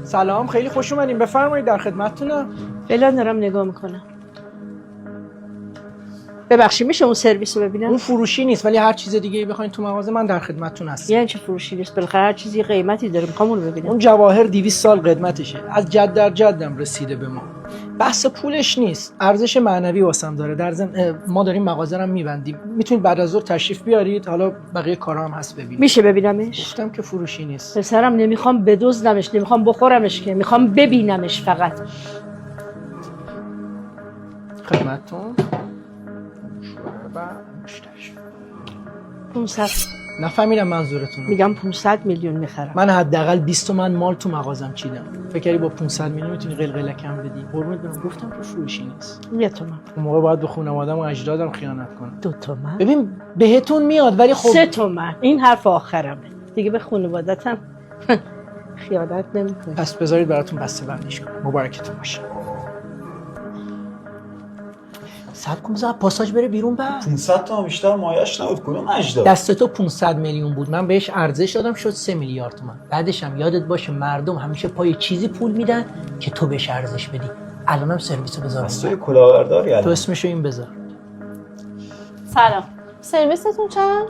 سلام، خیلی خوش اومدین. بفرمایید، در خدمتتونم. فعلا دارم نگاه میکنم. ببخشید میشه اون سرویس رو ببینم؟ اون فروشی نیست، ولی هر چیز دیگه بخواید تو مغازه من در خدمتتون هستم. یعنی چه فروشی نیست؟ بالاخره هر چیزی قیمتی داره، میخوام اون رو ببینم. اون جواهر 200 سال قدمتشه، از جد در جدم رسیده به ما. بحث پولش نیست، ارزش معنوی واسم داره. در ضمن ما داریم مغازه رو میبندیم، میتونید بعد از ظهر تشریف بیارید، حالا بقیه کارا هم هست ببینید. میشه ببینمش؟ گفتم که فروشی نیست. پسرم نمیخوام بدزدمش، نمیخوام بخورمش، که میخوام ببینمش فقط. خدمتتون. و مشتریش 500. نفهمیدم منظورتون. میگم 500 میلیون میخرم. من حداقل 20 تومن مال تو مغازم چیدم. فکر کردی با 500 میلیون میتونی قلقله کم بدی؟ قربونت برم، گفتم که فروشی نیست. 1 تومن. اون موقع باید به خانواده‌ام و اجدادم خیانت کنم. 2 تومن. ببین بهتون میاد، ولی خب 3 تومن. این حرف آخرمه دیگه. به خانوادتم خیانت نمیکنه. پس بذارید براتون بسته بندیش کنم. مبارکتون باشه. صبر کن بذار پاساژ بره بیرون. بعد 500 تومن بیشتر مایه‌اش نبود. کدوم اجدا؟ دست تو 500 میلیون بود، من بهش ارزش دادم شد 3 میلیارد تومان. بعدش هم یادت باشه مردم همیشه پای چیزی پول میدن که تو بهش ارزش بدی. الانم سرویسو بذار. پس توی کلاهبرداری تو الان. اسمشو این بذار. سلام، سرویستون چند؟